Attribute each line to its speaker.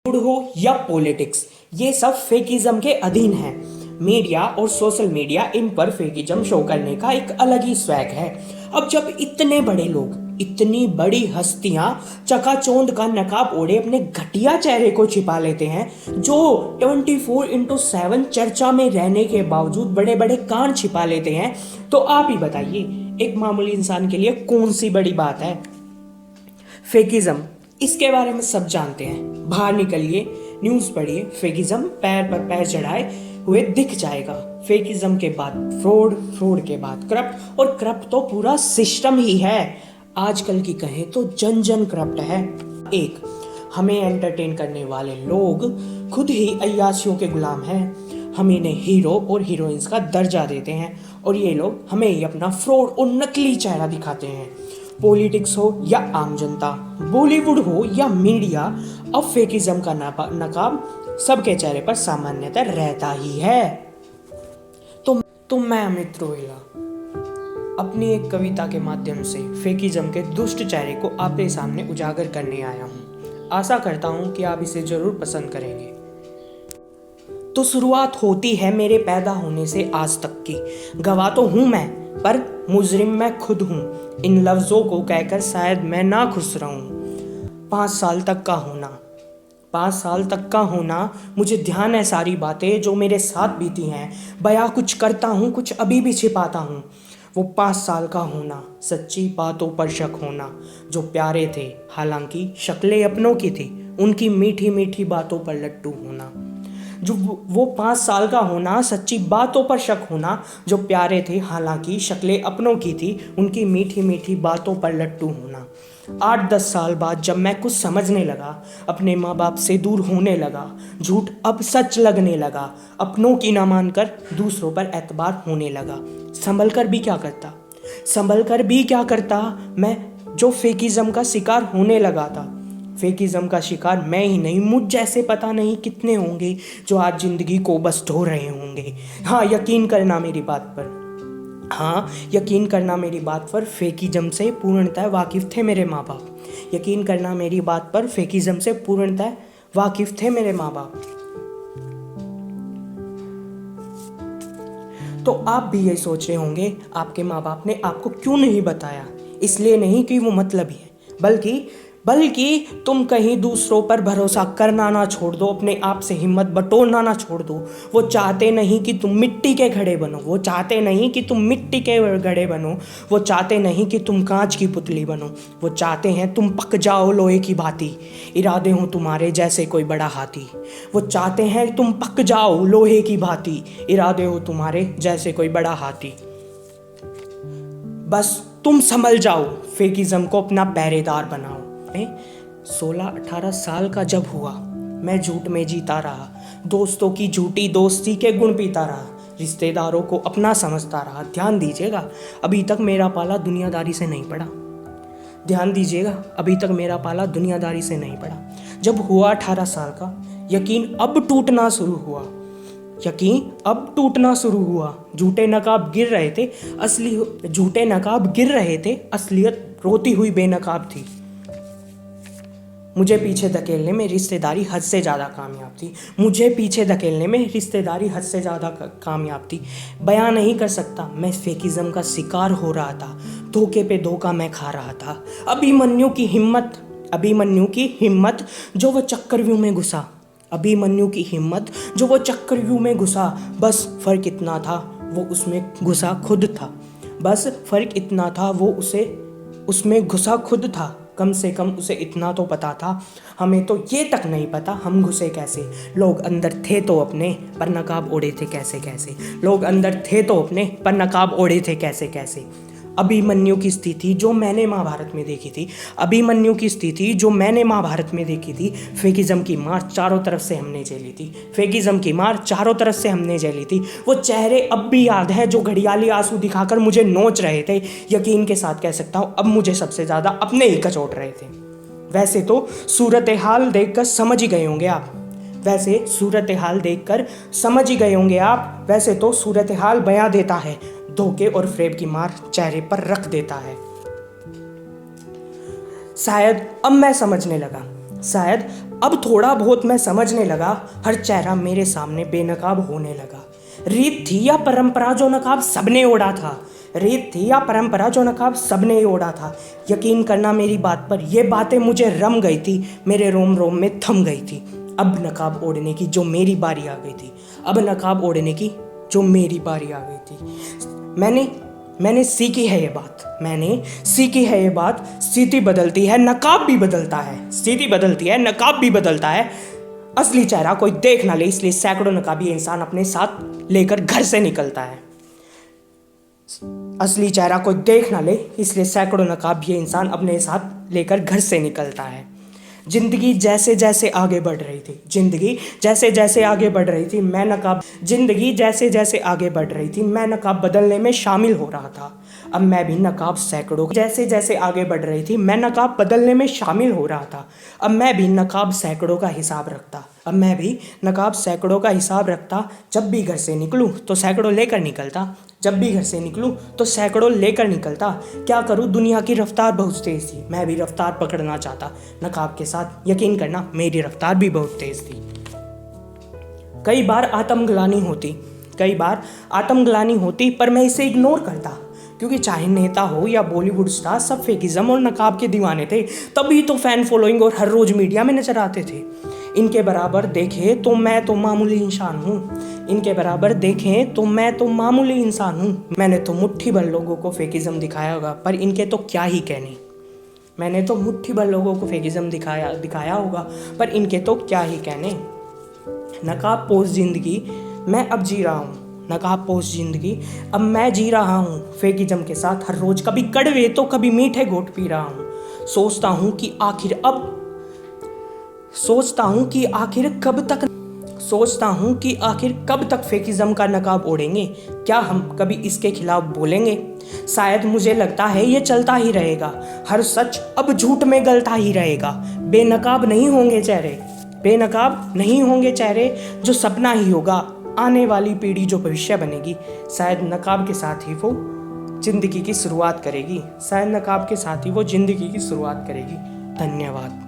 Speaker 1: Food हो या politics, ये सब फेकिज्म के अधीन है। मीडिया और सोशल मीडिया इन पर फेकिज्म शो करने का एक अलग ही स्वैग है। अब जब इतने बड़े लोग, इतनी बड़ी हस्तियां चकाचौंध का नकाब ओढ़े अपने घटिया चेहरे को छिपा लेते हैं, जो 24/7 चर्चा में रहने के बावजूद बड़े बड़े कांड छिपा लेते हैं, तो आप ही बताइए एक मामूली इंसान के लिए कौन सी बड़ी बात है। फेकिज्म, इसके बारे में सब जानते हैं। बाहर निकलिए, न्यूज़ पढ़िए, फेकिज्म पैर पर पैर चढ़ाए हुए दिख जाएगा। फेकिज्म के बाद फ्रॉड, फ्रॉड के बाद करप्ट, और करप्ट तो पूरा सिस्टम ही है। आजकल की कहें तो जन जन करप्ट है। एक, हमें एंटरटेन करने वाले लोग खुद ही अय्याशियों के गुलाम हैं। हम इन्हें हीरो और हीरोइंस का दर्जा देते हैं, और ये लोग हमें ही अपना फ्रॉड और नकली चेहरा दिखाते हैं। पॉलिटिक्स हो या आम जनता, बॉलीवुड हो या मीडिया, अब फेकिज्म का नकाब सबके चेहरे पर सामान्यतः रहता ही है। तो मैं अमित रोहिला अपनी एक कविता के माध्यम से फेकिज्म के दुष्ट चेहरे को आपके सामने उजागर करने आया हूँ। आशा करता हूँ कि आप इसे जरूर पसंद करेंगे। तो शुरुआत होती है मेरे पैदा होने से आज तक की। गवाह तो हूँ मैं, पर मुजरिम मैं खुद हूँ। इन लफ्ज़ों को कहकर शायद मैं ना खुश रहूँ। 5 साल तक का होना, 5 साल तक का होना, मुझे ध्यान है सारी बातें जो मेरे साथ बीती हैं। बयां कुछ करता हूँ, कुछ अभी भी छिपाता हूँ। वो 5 साल का होना, सच्ची बातों पर शक होना, जो प्यारे थे हालांकि शक्लें अपनों की थी, उनकी मीठी मीठी बातों पर लट्टू होना। जो वो 5 साल का होना, सच्ची बातों पर शक होना, जो प्यारे थे हालांकि शक्लें अपनों की थी, उनकी मीठी मीठी बातों पर लट्टू होना। 8-10 साल बाद जब मैं कुछ समझने लगा, अपने माँ बाप से दूर होने लगा, झूठ अब सच लगने लगा, अपनों की ना मानकर दूसरों पर एतबार होने लगा। संभल कर भी क्या करता मैं, जो फेकिज्म का शिकार होने लगा था। फेकिज्म का शिकार मैं ही नहीं, मुझ जैसे पता नहीं कितने होंगे जो आज जिंदगी को बस ढो रहे होंगे। यकीन करना मेरी बात पर फेकिज्म से पूर्णतः वाकिफ थे मेरे माँ बाप। यकीन करना मेरी बात पर फेकिज्म से पूर्णतः वाकिफ थे मेरे माँ बाप। तो आप भी ये सोच रहे होंगे आपके माँ बाप ने आपको क्यों नहीं बताया। इसलिए नहीं कि वो मतलबी है, बल्कि तुम कहीं दूसरों पर भरोसा करना ना छोड़ दो, अपने आप से हिम्मत बटोरना ना छोड़ दो। वो चाहते नहीं कि तुम मिट्टी के घड़े बनो, वो चाहते नहीं कि तुम कांच की पुतली बनो। वो चाहते हैं तुम पक जाओ लोहे की भांति, इरादे हो तुम्हारे जैसे कोई बड़ा हाथी। वो चाहते हैं तुम पक जाओ लोहे की भांति, इरादे हो तुम्हारे जैसे कोई बड़ा हाथी। बस तुम संभल जाओ, फेकिज्म को अपना पहरेदार बनाओ। 16-18 साल का जब हुआ, मैं झूठ में जीता रहा, दोस्तों की झूठी दोस्ती के गुण पीता रहा, रिश्तेदारों को अपना समझता रहा। ध्यान दीजिएगा, अभी तक मेरा पाला दुनियादारी से नहीं पड़ा। जब हुआ 18 साल का, यकीन अब टूटना शुरू हुआ। झूठे नकाब गिर रहे थे, असलियत रोती हुई बेनकाब थी। मुझे पीछे धकेलने में रिश्तेदारी हद से ज़्यादा कामयाब थी। बयां नहीं कर सकता, मैं फेकिज्म का शिकार हो रहा था, धोखे पे धोखा मैं खा रहा था। अभिमन्यु की हिम्मत जो वो चक्रव्यूह में घुसा, बस फर्क इतना था वो उसमें घुसा खुद था। कम से कम उसे इतना तो पता था, हमें तो ये तक नहीं पता हम घुसे कैसे। लोग अंदर थे तो अपने, पर नकाब ओढ़े थे कैसे। अभिमन्यु की स्थिति जो मैंने महाभारत में देखी थी। फेकिज्म की मार चारों तरफ से हमने झेली थी। वो चेहरे अब भी याद है जो घड़ियाली आंसू दिखाकर मुझे नोच रहे थे। यकीन के साथ कह सकता हूँ, अब मुझे सबसे ज्यादा अपने ही कचोट रहे थे। वैसे तो सूरत हाल देखकर समझ ही गए होंगे आप। वैसे तो सूरत हाल बयां देता है, धोखे और फ्रेब की मार चेहरे पर रख देता है। शायद अब मैं समझने लगा, शायद अब थोड़ा बहुत मैं समझने लगा। हर चेहरा मेरे सामने बेनकाब होने लगा। रीत थी या परंपरा, जो नकाब सबने ओढ़ा था। रीत थी या परंपरा, जो नकाब सबने ही ओढ़ा था। यकीन करना मेरी बात पर, ये बातें मुझे रम गई थी, मेरे रोम रोम में थम गई थी। अब नकाब ओढ़ने की जो मेरी बारी आ गई थी, अब नकाब ओढ़ने की जो मेरी बारी आ गई थी। मैंने सीखी है ये बात, मैंने सीखी है ये बात। स्थिति बदलती है, नकाब भी बदलता है। स्थिति बदलती है, नकाब भी बदलता है। असली चेहरा कोई देख ना ले, इसलिए सैकड़ों नकाबी इंसान अपने साथ लेकर घर से निकलता है। असली चेहरा कोई देख ना ले, इसलिए सैकड़ों नकाबी इंसान अपने साथ लेकर घर से निकलता है। जिंदगी जैसे जैसे आगे बढ़ रही थी, जिंदगी जैसे जैसे आगे बढ़ रही थी, जिंदगी जैसे जैसे आगे बढ़ रही थी, मैं नकाब बदलने में शामिल हो रहा था। अब मैं भी नकाब सैकड़ों जैसे जैसे आगे बढ़ रही थी, मैं नकाब बदलने में शामिल हो रहा था। अब मैं भी नकाब सैकड़ों का हिसाब रखता, अब मैं भी नकाब सैकड़ों का हिसाब रखता। जब भी घर से निकलूं तो सैकड़ों लेकर निकलता, जब भी घर से निकलूं तो सैकड़ों लेकर निकलता। क्या करूं, दुनिया की रफ्तार बहुत तेज़ थी, मैं भी रफ्तार पकड़ना चाहता नकाब के साथ। यकीन करना मेरी रफ्तार भी बहुत तेज़ थी। कई बार आत्मग्लानि होती, पर मैं इसे इग्नोर करता, क्योंकि चाहे नेता हो या बॉलीवुड स्टार, सब फेकिज्म और नकाब के दीवाने थे। तभी तो फैन फॉलोइंग और हर रोज मीडिया में नजर आते थे। इनके बराबर देखें तो मैं तो मामूली इंसान हूँ, इनके बराबर देखें तो मैं तो मामूली इंसान हूँ। मैंने तो मुट्ठी भर लोगों को फेकिज्म दिखाया होगा, पर इनके तो क्या ही कहने। मैंने तो मुट्ठी भर लोगों को फेकिज्म दिखाया होगा, पर इनके तो क्या ही कहने। नकाब पोस्ट जिंदगी मैं अब जी रहा हूँ, नकाब पोस्ट जिंदगी अब मैं जी रहा हूँ फेकिज्म के साथ। हर रोज कभी कड़वे तो कभी मीठे घोट पी रहा हूँ। सोचता हूँ कि आखिर कब तक फेकिज्म का नकाब ओढ़ेंगे। क्या हम कभी इसके खिलाफ बोलेंगे? शायद मुझे लगता है ये चलता ही रहेगा, हर सच अब झूठ में गलता ही रहेगा। बेनकाब नहीं होंगे चेहरे, जो सपना ही होगा आने वाली पीढ़ी जो भविष्य बनेगी। शायद नकाब के साथ ही वो जिंदगी की शुरुआत करेगी, धन्यवाद।